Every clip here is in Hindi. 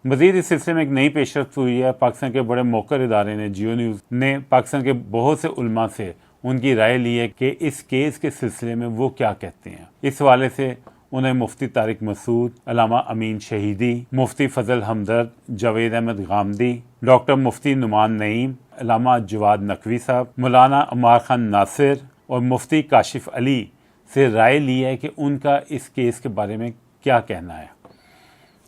मजीद इस सिलसिले में एक नई पेशरफ्त हुई है। पाकिस्तान के बड़े मौकर इदारे ने, जियो न्यूज़ ने पाकिस्तान के बहुत से उलमा से उनकी राय ली है कि इस केस के सिलसिले में वो क्या कहते हैं। इस हवाले से उन्हें मुफ्ती तारिक मसूद, अल्लामा अमीन शहीदी, मुफ्ती फजल हमदर्द, जावेद अहमद गामदी, डॉक्टर मुफ्ती नुमान नईम, अल्लामा जवाद नकवी साहब, मौलाना अमार खान नासिर और मुफ्ती काशिफ अली से राय ली है कि उनका इस केस के बारे में क्या कहना है।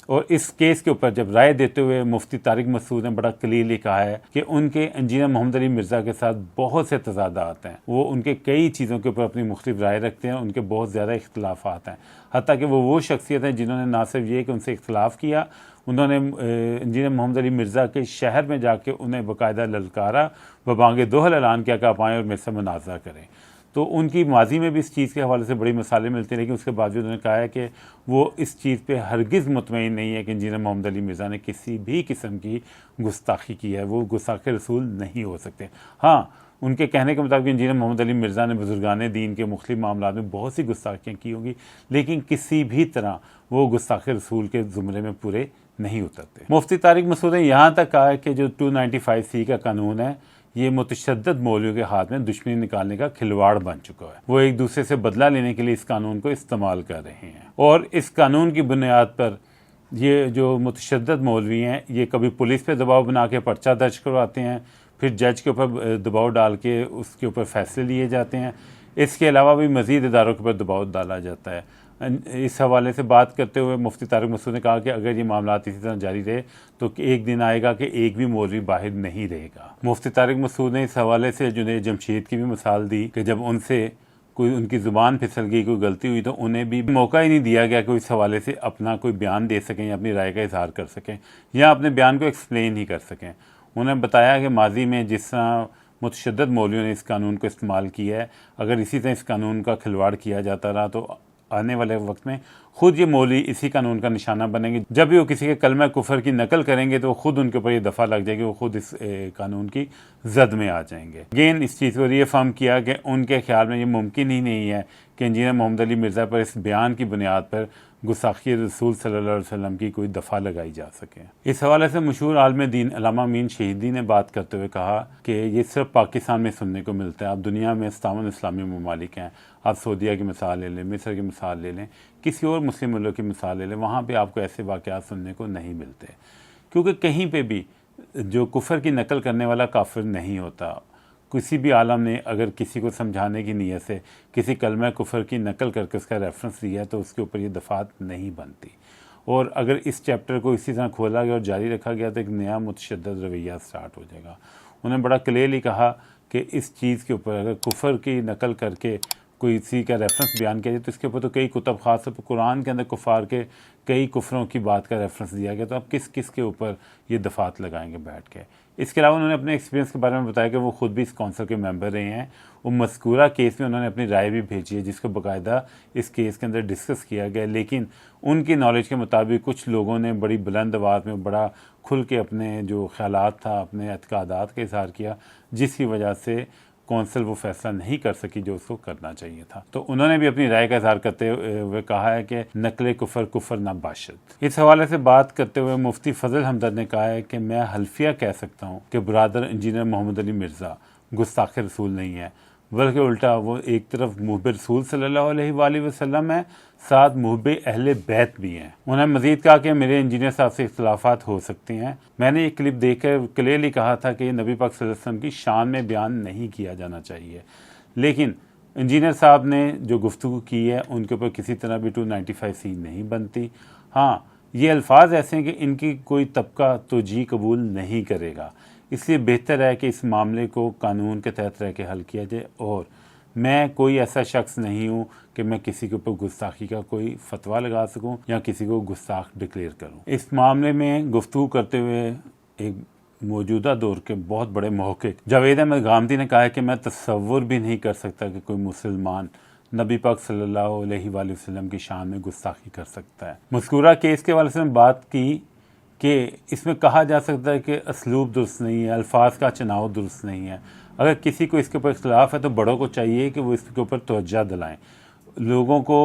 और इस केस के ऊपर जब राय देते हुए मुफ्ती तारिक मसूद ने बड़ा क्लियरली कहा है कि उनके इंजीनियर मोहम्मद अली मिर्ज़ा के साथ बहुत से तज़ादात हैं। वो उनके कई चीज़ों के ऊपर अपनी मुख्तलिफ राय रखते हैं, उनके बहुत ज़्यादा इख्तलाफात हैं। हत्ता कि वो शख्सियत हैं जिन्होंने ना सिर्फ ये कि उनसे इख्तलाफ किया, उन्होंने इंजीनियर मोहम्मद अली मिर्ज़ा के शहर में जाके उन्हें बाकायदा ललकारा, व बांगे दोहल ऐलान किया कि आप आएँ और मेरे से मुनाज़रा करें। तो उनकी माजी में भी इस चीज़ के हवाले से बड़ी मिसालें मिलती हैं, लेकिन उसके बावजूद उन्होंने कहा है कि वो इस चीज़ पे हरगिज़ मुतमईन नहीं है कि इंजीनियर मोहम्मद अली मिर्ज़ा ने किसी भी किस्म की गुस्ताखी की है। वो गुस्ताख़ रसूल नहीं हो सकते। हाँ, उनके कहने के मुताबिक इंजीनियर मोहम्मद अली मिर्ज़ा ने बुजुर्गान दीन के मुख्तलिफ मामलों में बहुत सी गुस्ताखियाँ की होंगी, लेकिन किसी भी तरह वो गुस्ताख़ रसूल के ज़ुमरे में पूरे नहीं उतरते। मुफ्ती तारिक मसूद ने यहाँ तक कहा है कि जो 295C का कानून है, ये मुतशद्दद मौलवियों के हाथ में दुश्मनी निकालने का खिलवाड़ बन चुका है। वो एक दूसरे से बदला लेने के लिए इस कानून को इस्तेमाल कर रहे हैं। और इस कानून की बुनियाद पर ये जो मुतशद्दद मौलवी हैं, ये कभी पुलिस पे दबाव बना के पर्चा दर्ज करवाते हैं, फिर जज के ऊपर दबाव डाल के उसके ऊपर फैसले लिए जाते हैं। इसके अलावा भी मज़ीद इदारों के ऊपर दबाव डाला जाता है। इस हवाले से बात करते हुए मुफ्ती तारिक मसूद ने कहा कि अगर ये मामला इसी तरह जारी रहे तो एक दिन आएगा कि एक भी मौलवी बाहर नहीं रहेगा। मुफ्ती तारिक मसूद ने इस हवाले से जुनैद जमशेद की भी मिसाल दी कि जब उनसे कोई उनकी ज़ुबान फिसल गई, कोई गलती हुई, तो उन्हें भी मौका ही नहीं दिया गया कि इस हवाले से अपना कोई बयान दे सकें या अपनी राय का इजहार कर सकें या अपने बयान को एक्सप्लेन ही कर सकें। उन्हें बताया कि माजी में जिस तरह मुतशद्दद मौलवियों ने इस कानून को इस्तेमाल किया है, अगर इसी तरह इस कानून का खिलवाड़ किया जाता रहा तो आने वाले वक्त में खुद ये मौलवी इसी कानून का निशाना बनेंगे। जब भी वो किसी के कलमा कुफर की नकल करेंगे तो खुद उनके ऊपर ये दफ़ा लग जाएगी, वो खुद इस कानून की जद में आ जाएंगे। अगेन इस चीज़ को रिअफर्म किया कि उनके ख्याल में ये मुमकिन ही नहीं है कि इंजीनियर मोहम्मद अली मिर्ज़ा पर इस बयान की बुनियाद पर गुस्ताखी रसूल सल्लल्लाहु अलैहि वसल्लम की कोई दफ़ा लगाई जा सके। इस हवाले से मशहूर आलिम दीन अल्लामा अमीन शहीदी ने बात करते हुए कहा कि ये सिर्फ पाकिस्तान में सुनने को मिलता है। आप दुनिया में 57 इस्लामी ममालिक हैं, आप सऊदीया की मिसाल ले लें, मिस्र की मिसाल ले लें, किसी और मुस्लिम मुल्क की मिसाल ले लें, वहाँ पर आपको ऐसे वाक़यात सुनने को नहीं मिलते, क्योंकि कहीं पर भी जो कुफर की नकल करने वाला काफिर नहीं होता। किसी भी आलम ने अगर किसी को समझाने की नीयत से किसी कलमा कुफर की नकल करके उसका रेफरेंस दिया है तो उसके ऊपर ये दफ़ात नहीं बनती। और अगर इस चैप्टर को इसी तरह खोला गया और जारी रखा गया तो एक नया मुतशद्दद रवैया स्टार्ट हो जाएगा। उन्होंने बड़ा क्लियरली कहा कि इस चीज़ के ऊपर अगर कुफर की नकल करके कोई इसी का रेफरेंस बयान किया जाए तो इसके ऊपर तो कई कुतब, ख़ास तौर पर कुरान के अंदर कुफार के कई कुफरों की बात का रेफरेंस दिया गया, तो आप किस किस के ऊपर ये दफ़ात लगाएंगे बैठ के। इसके अलावा उन्होंने अपने एक्सपीरियंस के बारे में बताया कि वो खुद भी इस कौंसिल के मेंबर रहे हैं। वो मज़कूरा केस में उन्होंने अपनी राय भी भेजी है जिसको बाकायदा इस केस के अंदर डिस्कस किया गया, लेकिन उनकी नॉलेज के मुताबिक कुछ लोगों ने बड़ी बुलंद आवाज़ में बड़ा खुल के अपने जो ख्यालात था, अपने एतकादात का इज़हार किया, जिसकी वजह से कौंसिल वो फैसला नहीं कर सकी जो उसको करना चाहिए था। तो उन्होंने भी अपनी राय का इज़हार करते हुए कहा है कि नकले कुफर कुफर ना बाशद। इस हवाले से बात करते हुए मुफ्ती फजल हमदर्द ने कहा है कि मैं हल्फिया कह सकता हूँ कि ब्रादर इंजीनियर मोहम्मद अली मिर्ज़ा गुस्ताख़ रसूल नहीं है, बल्कि उल्टा वो एक तरफ मुहब्बे रसूल सल्लल्लाहु अलैहि वसल्लम है, साथ मुहब्बे अहले बैत भी हैं। उन्होंने मज़ीद कहा कि मेरे इंजीनियर साहब से इख्तलाफात हो सकते हैं। मैंने ये क्लिप देखकर क्लियरली कहा था कि नबी पाक सल्लल्लाहु अलैहि वसल्लम की शान में बयान नहीं किया जाना चाहिए, लेकिन इंजीनियर साहब ने जो गुफ्तगू की है उनके ऊपर किसी तरह भी 295C नहीं बनती। हाँ, ये अल्फाज ऐसे हैं कि इनकी कोई तबका तोजी कबूल नहीं करेगा, इसलिए बेहतर है कि इस मामले को कानून के तहत रह के हल किया जाए। और मैं कोई ऐसा शख्स नहीं हूँ कि मैं किसी के ऊपर गुस्ताखी का कोई फतवा लगा सकूं या किसी को गुस्ताख डिक्लेयर करूं। इस मामले में गुफ्तगू करते हुए एक मौजूदा दौर के बहुत बड़े महक़िक़ जावेद अहमद गामदी ने कहा है कि मैं तसव्वुर भी नहीं कर सकता कि कोई मुसलमान नबी पाक सल्लल्लाहु अलैहि वसल्लम की शान में गुस्ताखी कर सकता है। मज़कूरा केस के वाले से बात की कि इसमें कहा जा सकता है कि असलूब दुरुस्त नहीं है, अल्फाज का चुनाव दुरुस्त नहीं है। अगर किसी को इसके ऊपर इख्तलाफ है तो बड़ों को चाहिए कि वो इसके ऊपर तवज्जो दिलाएं, लोगों को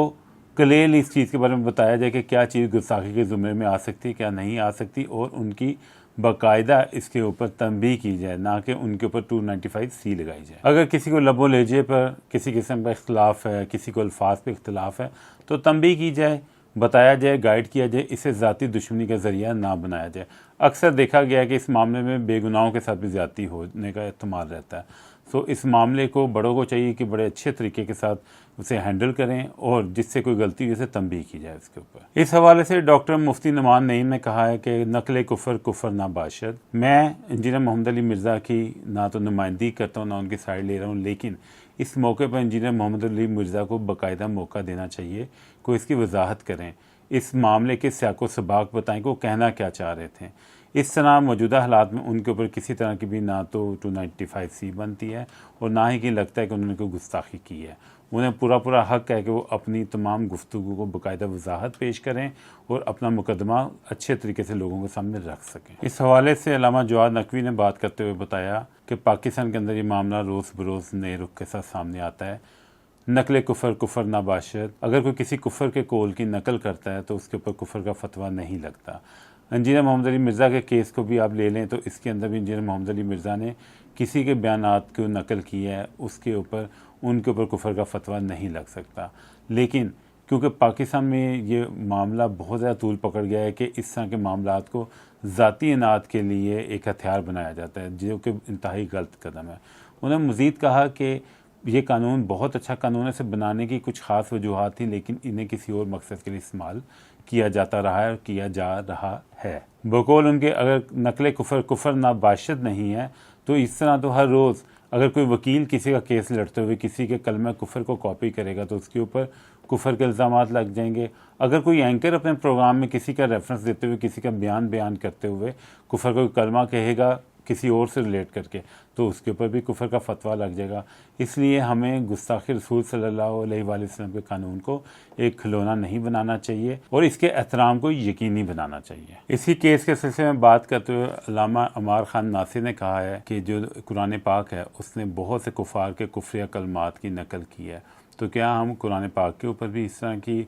क्लियरली इस चीज़ के बारे में बताया जाए कि क्या चीज़ गुस्ताखी के ज़ुमरे में आ सकती है, क्या नहीं आ सकती, और उनकी बाकायदा इसके ऊपर तंबीह की जाए, ना कि उनके ऊपर 295C लगाई जाए। अगर किसी को लबो लहजे पर किसी किस्म का इख्तलाफ है, किसी को अल्फाज पे इख्तलाफ है, तो तंबीह की जाए, बताया जाए, गाइड किया जाए, इसे ज़ाती दुश्मनी का ज़रिया ना बनाया जाए। अक्सर देखा गया है कि इस मामले में बेगुनाहों के साथ भी ज़्यादती होने का एहतमाल रहता है। सो इस मामले को बड़ों को चाहिए कि बड़े अच्छे तरीके के साथ उसे हैंडल करें और जिससे कोई गलती हुई उसे तंबीह की जाए उसके ऊपर। इस हवाले से डॉक्टर मुफ्ती नुमान नईम ने कहा है कि नकल कुफर कुफर ना बाशद। मैं इंजीनियर मोहम्मद अली मिर्ज़ा की ना तो नुमाइंदगी करता हूँ, ना उनकी साइड ले रहा हूँ, लेकिन इस मौके पर इंजीनियर मोहम्मद अली मिर्ज़ा को बाकायदा मौका देना चाहिए, कोई इसकी वजाहत करें, इस मामले के सियाको सबाक बताएं कि वो कहना क्या चाह रहे थे। इस तरह मौजूदा हालात में उनके ऊपर किसी तरह की भी ना तो 295C बनती है और ना ही कि लगता है कि उन्होंने कोई गुस्ताखी की है। उन्हें पूरा हक है कि वो अपनी तमाम गुफ्तगू को बाकायदा वजाहत पेश करें और अपना मुकदमा अच्छे तरीके से लोगों के सामने रख सकें। इस हवाले से अल्लामा जवाद नकवी ने बात करते हुए बताया कि पाकिस्तान के अंदर ये मामला रोज़ बरोज़ नए रुख के साथ सामने आता है। नकल कुफर कुफर ना बाशद, अगर कोई किसी कुफर के कौल की नकल करता है तो उसके ऊपर कुफर का फतवा नहीं लगता। इंजीनियर मोहम्मद अली मिर्ज़ा के केस को भी आप ले लें तो इसके अंदर भी इंजीनियर मोहम्मद अली मिर्ज़ा ने किसी के बयानात को नकल की है, उसके ऊपर उनके ऊपर कुफर का फतवा नहीं लग सकता। लेकिन क्योंकि पाकिस्तान में ये मामला बहुत ज़्यादा तूल पकड़ गया है कि इस तरह के मामलात को ज़ाती इनात के लिए एक हथियार बनाया जाता है, जो कि इंतहाई गलत कदम है। उन्होंने मज़ीद कहा कि ये कानून बहुत अच्छा कानून है, इसे बनाने की कुछ ख़ास वजूहात थी, लेकिन इन्हें किसी और मकसद के लिए इस्तेमाल किया जाता रहा है और किया जा रहा है। बकौल उनके, अगर नकल कुफर कुफर ना बाशद नहीं है तो इस तरह तो हर रोज़ अगर कोई वकील किसी का केस लड़ते हुए किसी के कलमा कुफर को कॉपी करेगा तो उसके ऊपर कुफर के इल्ज़ामात लग जाएंगे। अगर कोई एंकर अपने प्रोग्राम में किसी का रेफरेंस देते हुए, किसी का बयान करते हुए कुफर को कलमा कहेगा किसी और से रिलेट करके, तो उसके ऊपर भी कुफर का फतवा लग जाएगा। इसलिए हमें गुस्ताखी रसूल सल्लल्लाहु अलैहि वसल्लम के कानून को एक खिलौना नहीं बनाना चाहिए और इसके एहतराम को यकीनी बनाना चाहिए। इसी केस के सिलसिले में बात करते हुए अल्लामा अमार खान नासिर ने कहा है कि जो कुरान पाक है उसने बहुत से कुफार के कुफ्रिया कलमात की नकल की है, तो क्या हम कुरान पाक के ऊपर भी इस तरह की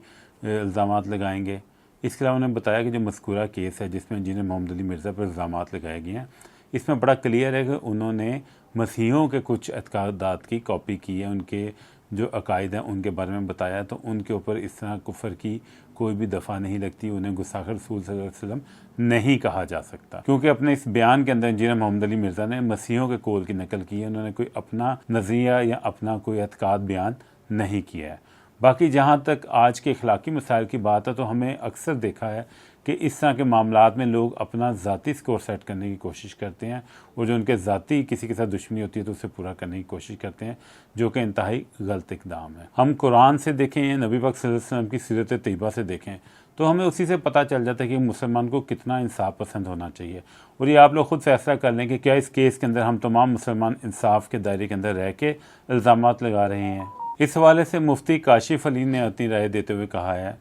इल्ज़ामात लगाएंगे? इसके अलावा उन्होंने बताया कि जो मज़कूरा केस है जिसमें इंजीनियर मोहम्मद अली मिर्ज़ा पर इल्ज़ामात लगाए गए हैं, इसमें बड़ा क्लियर है कि उन्होंने मसीहों के कुछ अतकादात की कॉपी की है, उनके जो अकायद हैं उनके बारे में बताया, तो उनके ऊपर इस तरह कुफर की कोई भी दफ़ा नहीं लगती, उन्हें गुस्ताख रसूल सल्लल्लाहु अलैहि वसल्लम नहीं कहा जा सकता। क्योंकि अपने इस बयान के अंदर इंजीनियर मोहम्मद अली मिर्ज़ा ने मसीहों के कौल की नकल की है, उन्होंने कोई अपना नज़रिया या अपना कोई अतकाद बयान नहीं किया है। बाकी जहाँ तक आज के अखलाकी मसाइल की बात है तो हमें अक्सर देखा है कि इस तरह के मामलात में लोग अपना ज़ाती स्कोर सेट करने की कोशिश करते हैं और जो उनके ज़ाती किसी के साथ दुश्मनी होती है तो उसे पूरा करने की कोशिश करते हैं, जो कि इंतहाई गलत इक़दाम है। हम कुरान से देखें या नबी पाक सल्लल्लाहु अलैहि वसल्लम की सीरत तैयबा से देखें तो हमें उसी से पता चल जाता है कि मुसलमान को कितना इंसाफ पसंद होना चाहिए। और ये आप लोग खुद फैसला कर लें कि क्या इस केस के अंदर हम तमाम मुसलमान इंसाफ के दायरे के अंदर रह के इल्ज़ामात लगा रहे हैं। इस हवाले से मुफ्ती काशिफ अली ने अपनी राय देते हुए कहा है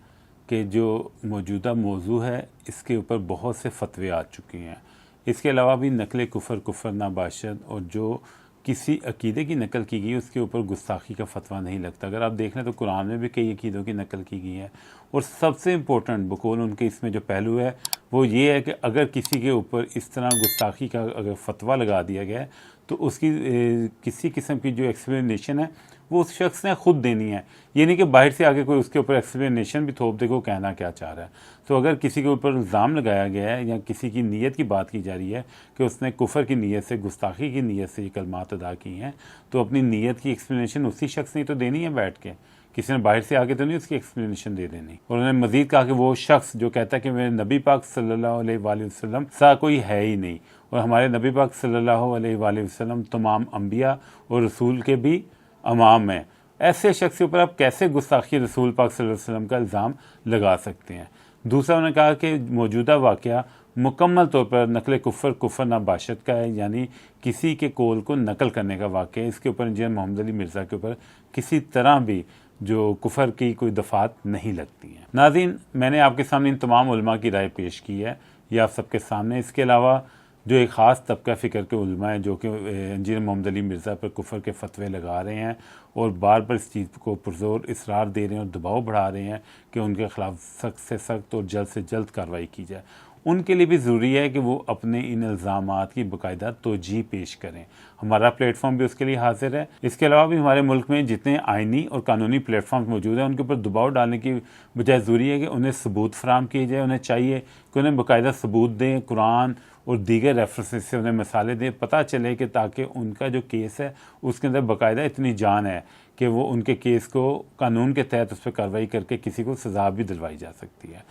कि जो मौजूदा मौजू है इसके ऊपर बहुत से फतवे आ चुके हैं। इसके अलावा भी नकल कुफर कुफर ना बाशद और जो किसी अकीदे की नकल की गई उसके ऊपर गुस्ताखी का फतवा नहीं लगता। अगर आप देख लें तो कुरान में भी कई अकीदों की नकल की गई है और सबसे इम्पोर्टेंट बकौल उनके इसमें जो पहलू है वो ये है कि अगर किसी के ऊपर इस तरह गुस्ताखी का अगर फतवा लगा दिया गया है तो उसकी किसी किस्म की जो एक्सप्लेनेशन है वो उस शख्स ने खुद देनी है। ये नहीं कि बाहर से आके कोई उसके ऊपर एक्सप्लेनेशन भी थोप दे को कहना क्या चाह रहा है। तो अगर किसी के ऊपर इल्ज़ाम लगाया गया है या किसी की नीयत की बात की जा रही है कि उसने कुफर की नीयत से, गुस्ताखी की नीयत से ये कलमात अदा की हैं, तो अपनी नीयत की एक्सप्लेनेशन उसी शख्स ने तो देनी है बैठ के, किसी ने बाहर से आके तो नहीं उसकी एक्सप्लेनेशन दे देनी। और उन्होंने मजीद कहा कि वो शख्स जो कहता है कि मेरे नबी पाक सल्लल्लाहु अलैहि वसल्लम सा कोई है ही नहीं और हमारे नबी पाक सल्लल्लाहु अलैहि वसल्लम तमाम अंबिया और रसूल के भी अमाम हैं, ऐसे शख्स के ऊपर आप कैसे गुस्ताखी रसूल पाक सल्लल्लाहु अलैहि वसल्लम का इल्ज़ाम लगा सकते हैं। दूसरा उन्होंने कहा कि मौजूदा वाक़या मुकम्मल तौर पर नकल कुफर कुफर ना बाशद का है, यानी किसी के कौल को नकल करने का वाक़या। इसके ऊपर इंजीनियर मोहम्मद अली मिर्ज़ा के ऊपर किसी तरह भी जो कुफर की कोई दफ़ात नहीं लगती हैं। नाज़रीन, मैंने आपके सामने इन तमाम उलमा की राय पेश की है, ये आप सबके सामने। इसके अलावा जो एक ख़ास तबका फ़िक्र के उलमा हैं जो कि इंजीनियर मोहम्मद अली मिर्ज़ा पर कुफर के फतवे लगा रहे हैं और बार बार इस चीज़ को पुरजोर इसरार दे रहे हैं और दबाव बढ़ा रहे हैं कि उनके ख़िलाफ़ सख्त से सख्त और जल्द से जल्द कार्रवाई की जाए, उनके लिए भी ज़रूरी है कि वो अपने इन इल्ज़ामात की बाकायदा तोजी पेश करें। हमारा प्लेटफॉर्म भी उसके लिए हाजिर है। इसके अलावा भी हमारे मुल्क में जितने आइनी और कानूनी प्लेटफॉर्म मौजूद हैं उनके ऊपर दबाव डालने की बजाय ज़रूरी है कि उन्हें सबूत फराम किए जाए। उन्हें चाहिए कि उन्हें बाकायदा सबूत दें, कुरान और दीगर रेफरेंसेस से उन्हें मिसालें दें, पता चले कि ताकि उनका जो केस है उसके अंदर बाकायदा इतनी जान है कि वो उनके केस को कानून के तहत उस पर कार्रवाई करके किसी को सज़ा भी दिलवाई जा सकती है।